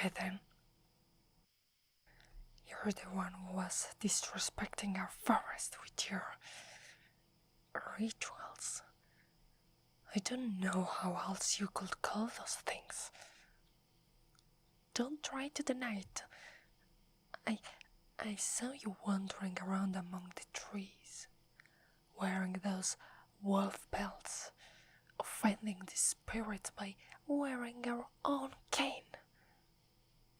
heathen. You're the one who was disrespecting our forest with your rituals. I don't know how else you could call those things. Don't try to deny it. I saw you wandering around among the trees, wearing those wolf belts, offending the spirits by wearing your own cane.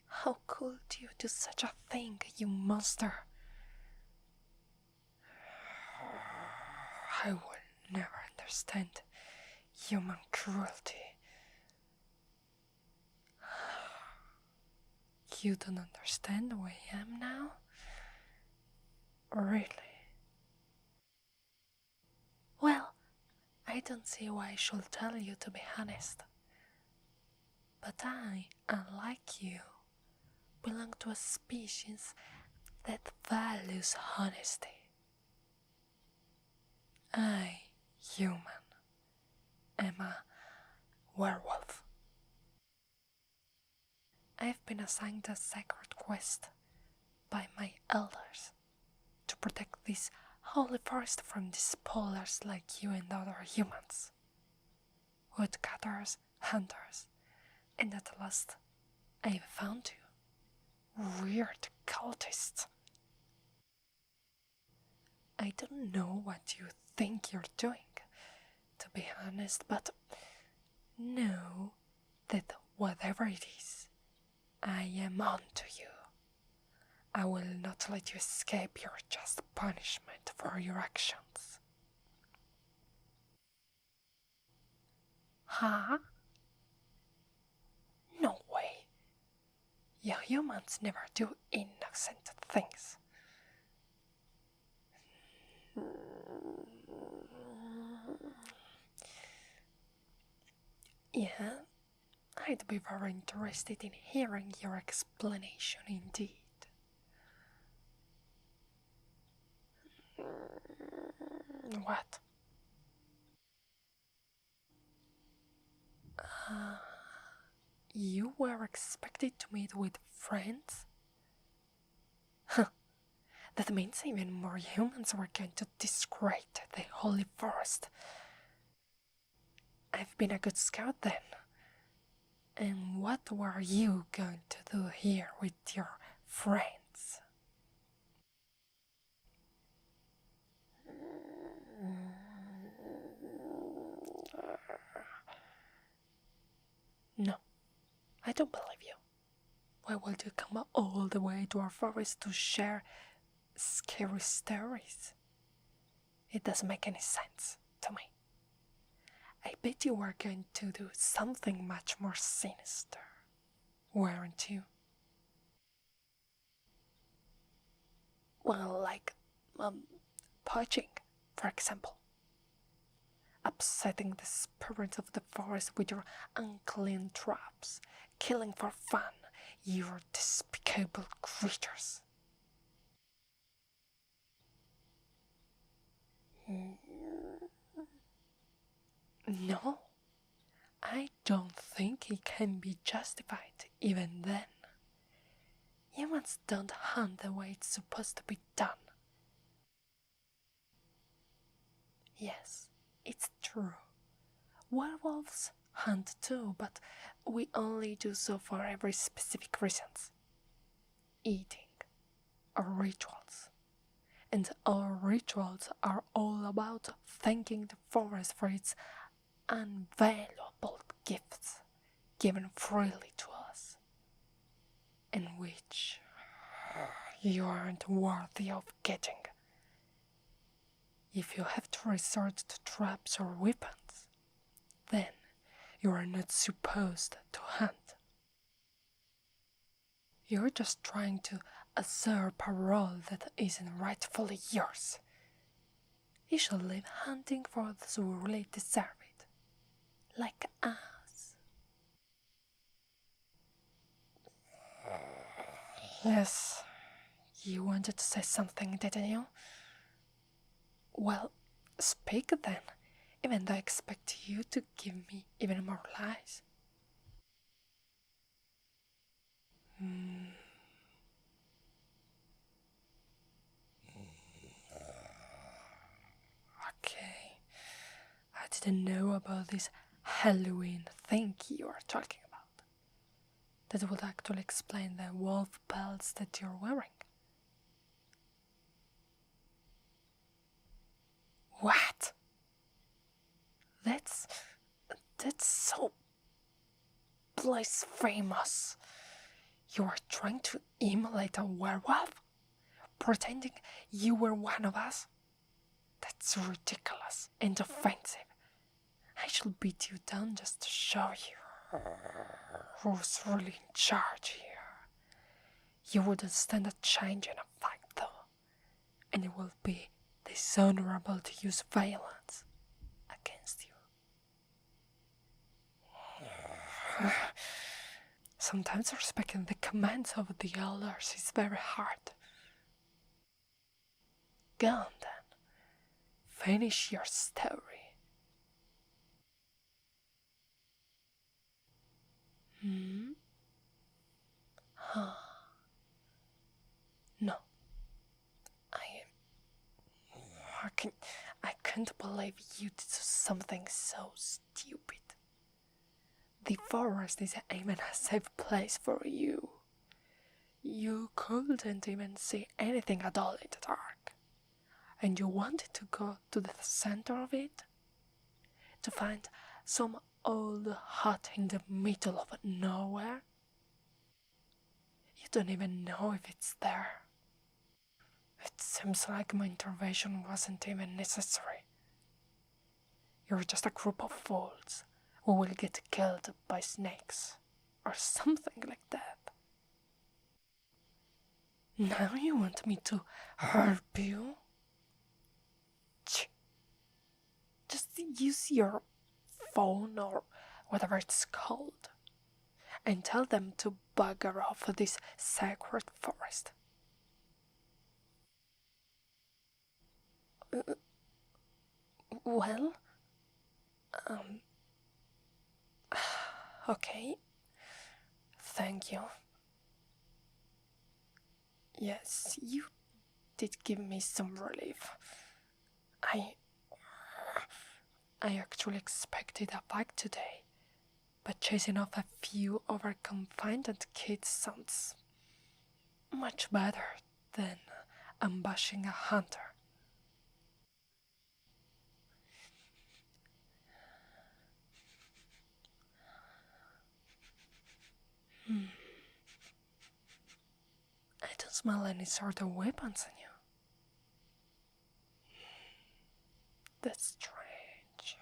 How could you do such a thing, you monster? I will never understand human cruelty. You don't understand who I am now? Really? Well, I don't see why I should tell you, to be honest. But I, unlike you, belong to a species that values honesty. I, human, am a werewolf. I've been assigned a sacred quest by my elders to protect this holy forest from spoilers like you and other humans. Woodcutters, hunters, and at last I found you. Weird cultists. I don't know what you think you're doing, to be honest, but know that whatever it is, I am on to you. I will not let you escape your just punishment for your actions. Huh? No way. You humans never do innocent things. Yeah, I'd be very interested in hearing your explanation indeed. What? You were expected to meet with friends? Huh. That means even more humans were going to discredit the holy forest. I've been a good scout then. And what were you going to do here with your friends? No, I don't believe you. Why would you come all the way to our forest to share scary stories? It doesn't make any sense to me. I bet you were going to do something much more sinister, weren't you? Well, like, poaching, for example. Upsetting the spirits of the forest with your unclean traps, killing for fun, you despicable creatures. No, I don't think it can be justified even then. Humans don't hunt the way it's supposed to be done. Yes, it's true. Werewolves hunt too, but we only do so for very specific reasons. Eating, or rituals. And our rituals are all about thanking the forest for its invaluable gifts given freely to us, and which you aren't worthy of getting. If you have to resort to traps or weapons, then you are not supposed to hunt. You're just trying to usurp a role that isn't rightfully yours. You should leave hunting for those who really deserve it, like us. Yes, you wanted to say something, didn't you? Well, speak then, even though I expect you to give me even more lies. to know about this Halloween thing you are talking about. That would actually explain the wolf pelts that you're wearing. What? That's so blasphemous. You are trying to emulate a werewolf? Pretending you were one of us? That's ridiculous and offensive. I shall beat you down just to show you who's really in charge here. You wouldn't stand a chance in a fight, though, and it will be dishonorable to use violence against you. Sometimes respecting the commands of the elders is very hard. Go on then. Finish your story. Huh. No. I can't believe you did something so stupid. The forest isn't even a safe place for you. You couldn't even see anything at all in the dark. And you wanted to go to the center of it? To find some old hut in the middle of nowhere? You don't even know if it's there. It seems like my intervention wasn't even necessary. You're just a group of fools who will get killed by snakes, or something like that. Now you want me to help you? Just use your phone or whatever it's called and tell them to bugger off this sacred forest. Well, okay. Thank you. Yes, you did give me some relief. I actually expected a fight today, but chasing off a few overconfident kids sounds much better than ambushing a hunter. I don't smell any sort of weapons on you. That's strange.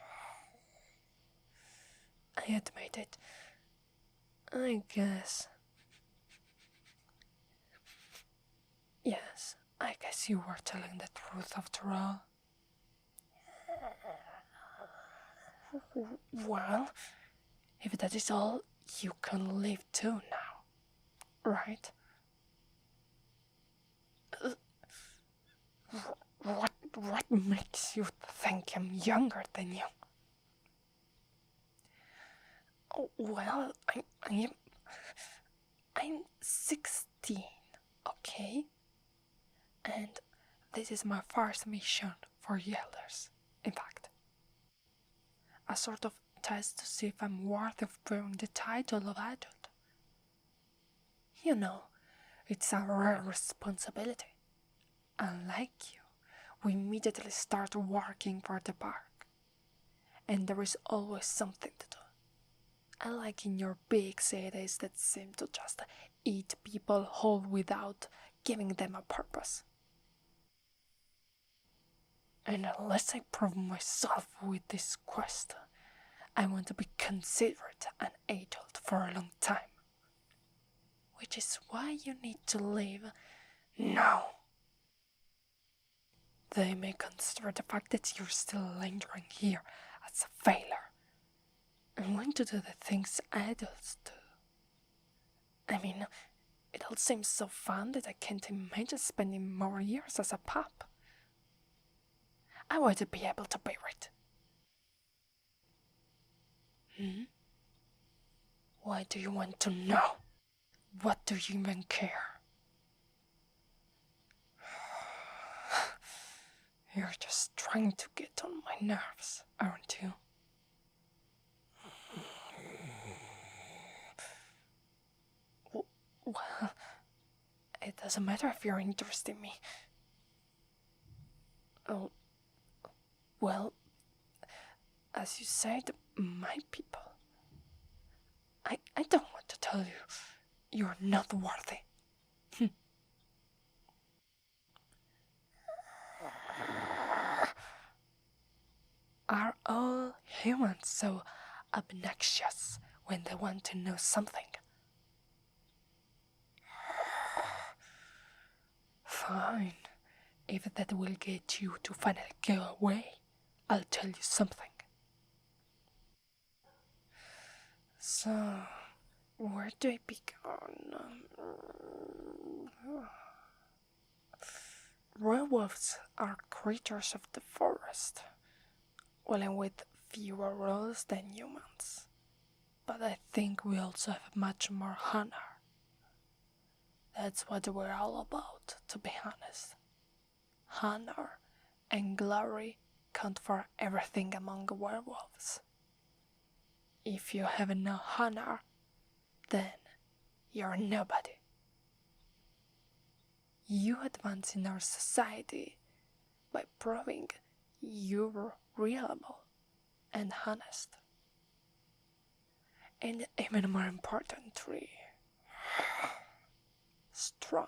I admit it. I guess. Yes, I guess you were telling the truth after all. Well, if that is all, you can leave too now, right? What makes you think I'm younger than you? Oh, well, I'm 16, okay? And this is my first mission for Yellers, in fact. A sort of test to see if I'm worthy of bearing the title of adult. You know, it's a rare responsibility. Unlike you, we immediately start working for the park. And there is always something to do. Unlike in your big cities that seem to just eat people whole without giving them a purpose. And unless I prove myself with this quest, I want to be considered an adult for a long time. Which is why you need to leave now. They may consider the fact that you're still lingering here as a failure and want to do the things adults do. I mean, it all seems so fun that I can't imagine spending more years as a pup. I want to be able to bear it. Why do you want to know? What do you even care? You're just trying to get on my nerves, aren't you? Doesn't matter if you're interested in me. Oh, well, as you said, my people. I don't want to tell you, you're not worthy. Are all humans so obnoxious when they want to know something? Fine. If that will get you to finally go away, I'll tell you something. So, where do I begin? Werewolves are creatures of the forest, well, and with fewer rules than humans. But I think we also have much more honor. That's what we're all about, to be honest. Honor and glory count for everything among werewolves. If you have no honor, then you're nobody. You advance in our society by proving you're reliable and honest. And even more importantly, strong.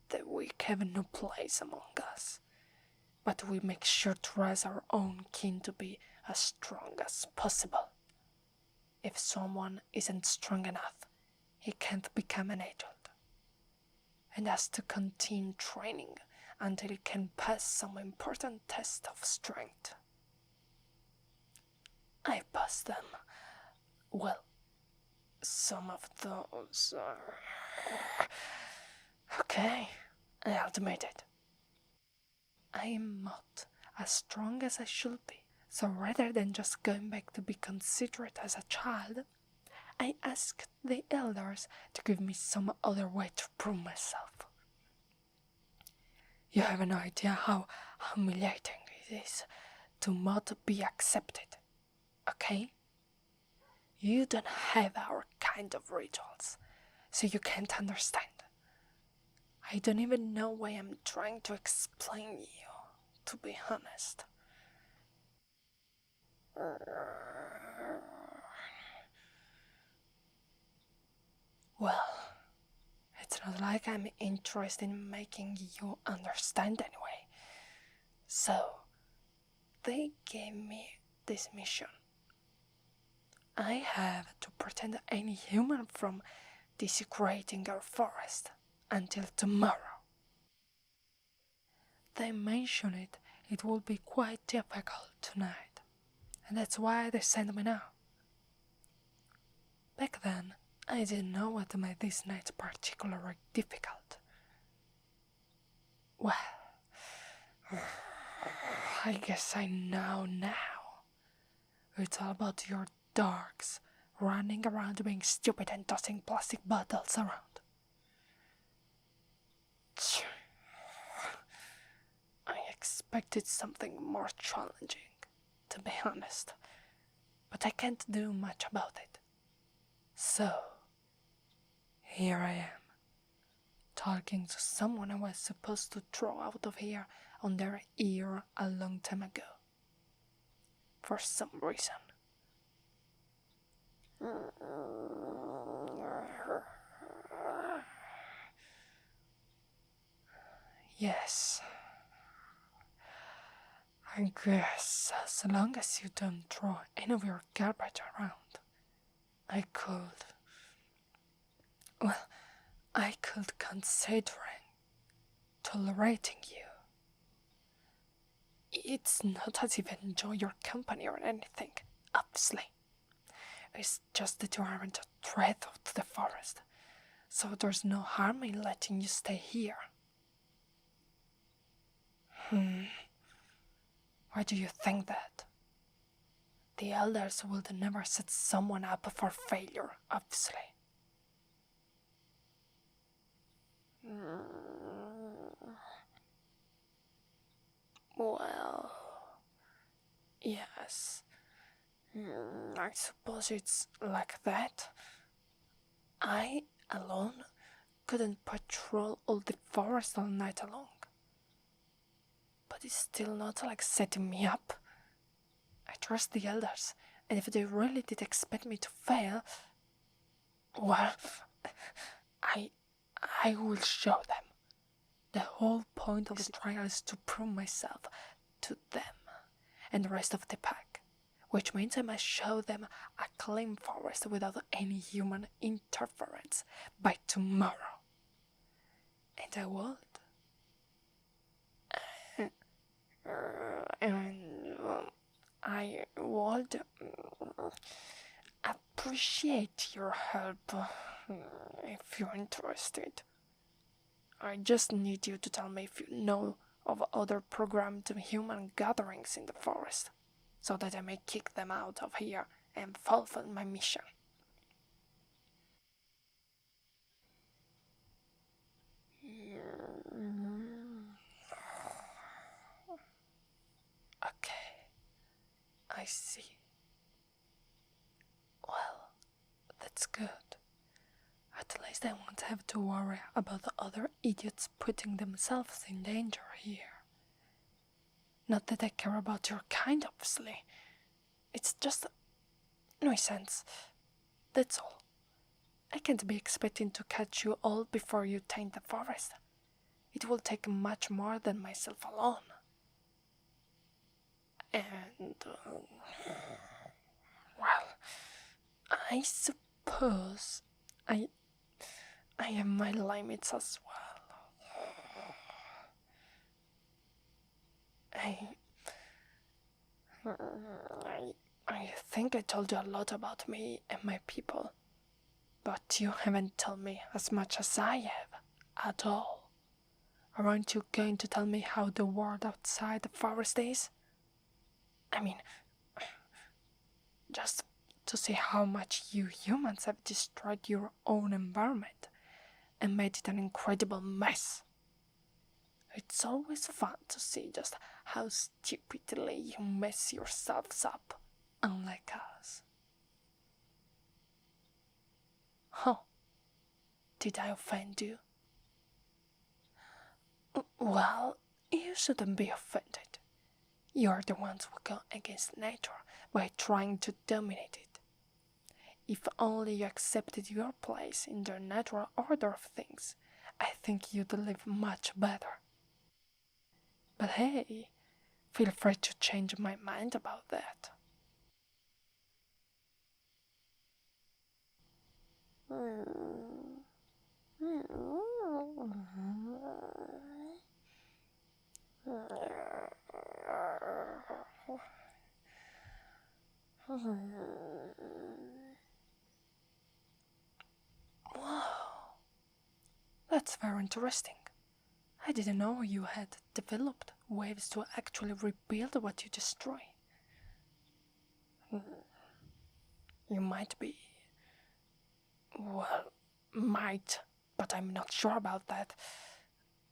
The weak have no place among us, but we make sure to raise our own kin to be as strong as possible. If someone isn't strong enough, he can't become an adult, and has to continue training until he can pass some important test of strength. I passed them. Well, some of those are... Okay, I'll admit it. I am not as strong as I should be, so rather than just going back to be considerate as a child, I asked the elders to give me some other way to prove myself. You have no idea how humiliating it is to not be accepted, okay? You don't have our kind of rituals, so you can't understand. I don't even know why I'm trying to explain you, to be honest. Well, it's not like I'm interested in making you understand anyway. So, they gave me this mission. I have to prevent any human from desecrating our forest until tomorrow. They mentioned it will be quite difficult tonight, and that's why they sent me now. Back then, I didn't know what made this night particularly difficult. Well, I guess I know now. It's all about your dogs running around being stupid and tossing plastic bottles around. I expected something more challenging, to be honest, but I can't do much about it. So, here I am, talking to someone I was supposed to throw out of here on their ear a long time ago. For some reason. Yes. I guess as long as you don't throw any of your garbage around, I could consider tolerating you. It's not as if I enjoy your company or anything, obviously. It's just that you aren't a threat to the forest, so there's no harm in letting you stay here. Why do you think that? The elders would never set someone up for failure, obviously. Well, yes. I suppose it's like that. I, alone, couldn't patrol all the forest all night long. But it's still not like setting me up. I trust the elders, and if they really did expect me to fail, well, I will show them. The whole point of this trial is to prove myself to them and the rest of the pack, which means I must show them a clean forest without any human interference by tomorrow. And I would. I would appreciate your help if you're interested. I just need you to tell me if you know of other programmed human gatherings in the forest, so that I may kick them out of here and fulfill my mission. Okay, I see. Well, that's good. At least I won't have to worry about the other idiots putting themselves in danger here. Not that I care about your kind, obviously. It's just nuisance. That's all. I can't be expecting to catch you all before you taint the forest. It will take much more than myself alone. And, well, I suppose I have my limits as well. I think I told you a lot about me and my people, but you haven't told me as much as I have at all. Aren't you going to tell me how the world outside the forest is? I mean, just to see how much you humans have destroyed your own environment and made it an incredible mess. It's always fun to see just how stupidly you mess yourselves up, unlike us. Huh? Did I offend you? Well, you shouldn't be offended. You're the ones who go against nature by trying to dominate it. If only you accepted your place in their natural order of things, I think you'd live much better. But hey, feel free to change my mind about that. Wow, that's very interesting. I didn't know you had developed ways to actually rebuild what you destroy. You might be... well, might, but I'm not sure about that.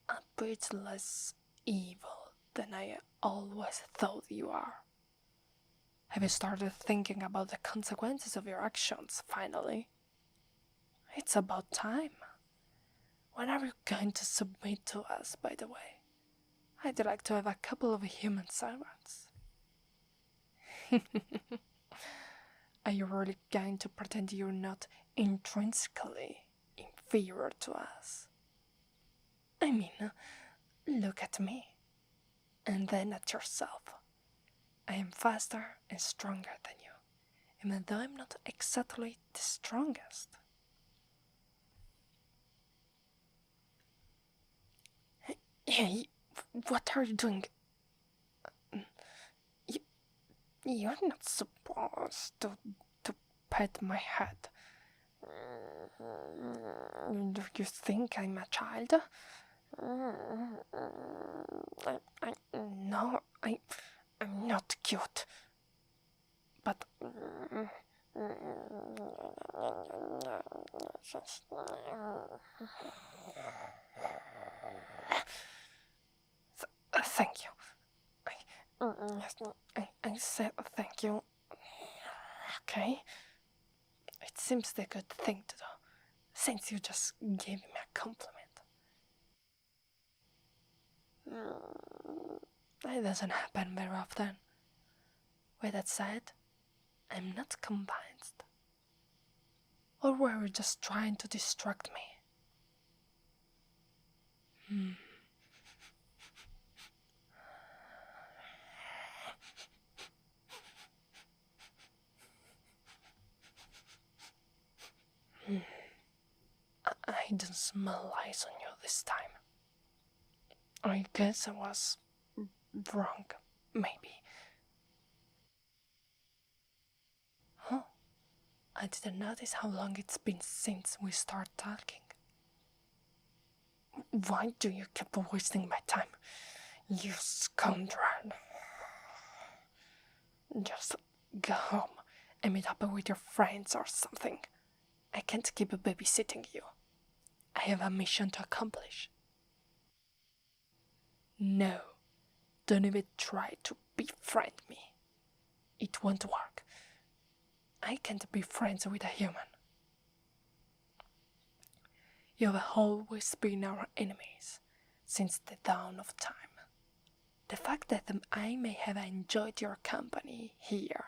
A bit less evil than I always thought you are. Have you started thinking about the consequences of your actions, finally? It's about time. When are you going to submit to us, by the way? I'd like to have a couple of human servants. Are you really going to pretend you're not intrinsically inferior to us? I mean, look at me, and then at yourself. I am faster and stronger than you, even though I'm not exactly the strongest. Hey, what are you doing? You're not supposed to pet my head. Do you think I'm a child? No, I'm not cute. But thank you. I said thank you. Okay. It seems the good thing to do. since you just gave me a compliment. It doesn't happen very often. With that said, I'm not convinced. Or were you just trying to distract me? I don't smell lies on you this time. I guess I was wrong, maybe. Huh? I didn't notice how long it's been since we started talking. Why do you keep wasting my time, you scoundrel? Just go home and meet up with your friends or something. I can't keep babysitting you. I have a mission to accomplish. No, don't even try to befriend me. It won't work. I can't be friends with a human. You have always been our enemies, since the dawn of time. The fact that I may have enjoyed your company here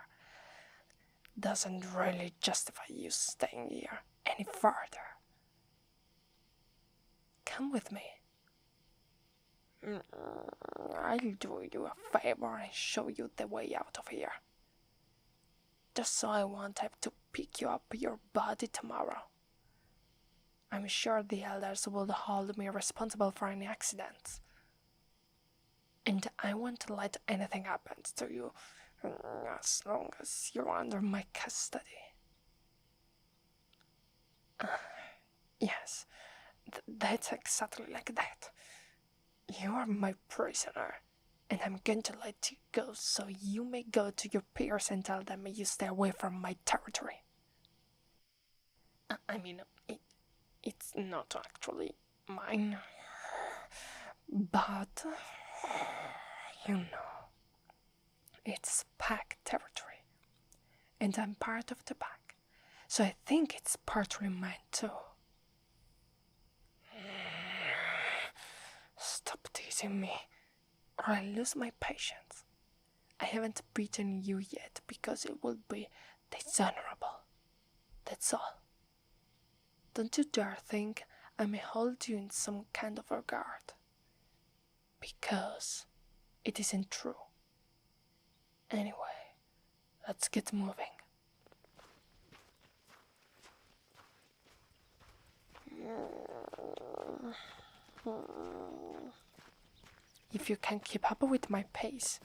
doesn't really justify you staying here any further. Come with me. I'll do you a favor and show you the way out of here. Just so I won't have to pick you up your body tomorrow. I'm sure the elders will hold me responsible for any accidents. And I won't let anything happen to you as long as you're under my custody. Yes, that's exactly like that. You are my prisoner, and I'm going to let you go so you may go to your peers and tell them you stay away from my territory. I mean, it's not actually mine, but, you know, it's pack territory, and I'm part of the pack, so I think it's partly mine too. Stop teasing me, or I'll lose my patience. I haven't beaten you yet because it would be dishonorable. That's all. Don't you dare think I may hold you in some kind of regard. Because it isn't true. Anyway, let's get moving. If you can keep up with my pace,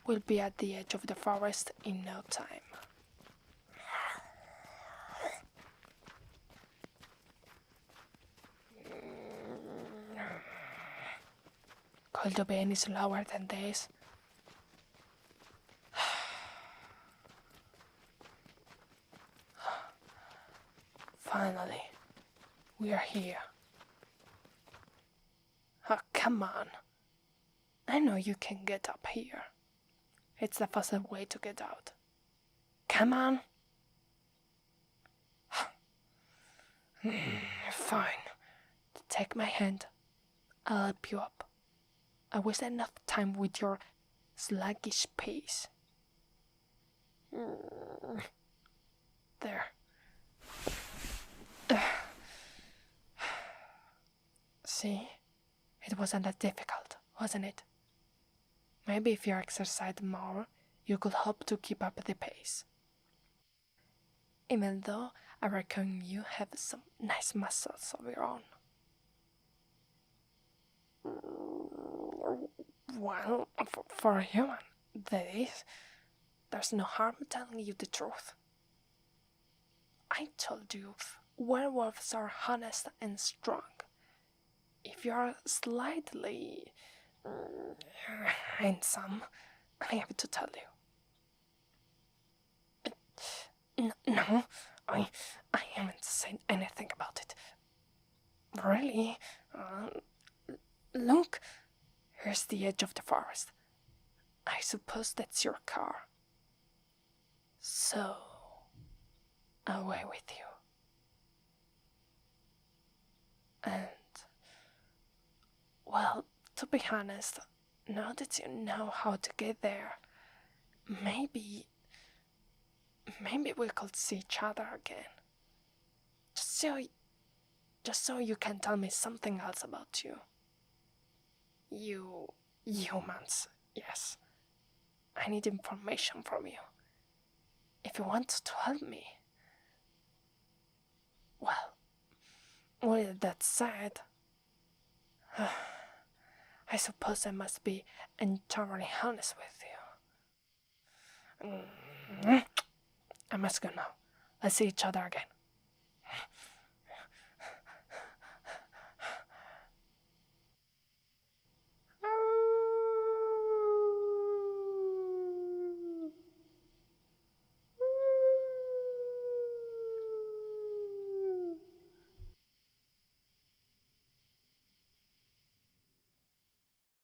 we'll be at the edge of the forest in no time. Could you be any slower than this? Finally, we are here. Oh, come on. I know you can get up here. It's the fastest way to get out. Come on. Fine. Take my hand. I'll help you up. I wasted enough time with your sluggish pace. There. See? It wasn't that difficult, wasn't it? Maybe if you exercised more, you could hope to keep up the pace. Even though I reckon you have some nice muscles of your own. Well, for a human, that is, there's no harm telling you the truth. I told you, werewolves are honest and strong. If you're slightly handsome, I have to tell you. No, I haven't said anything about it. Really? Look, here's the edge of the forest. I suppose that's your car. So, away with you. And, well, to be honest, now that you know how to get there, maybe we could see each other again. Just so you can tell me something else about you. You humans, yes. I need information from you. If you want to help me. Well, with that said, I suppose I must be entirely honest with you. I must go now. Let's see each other again.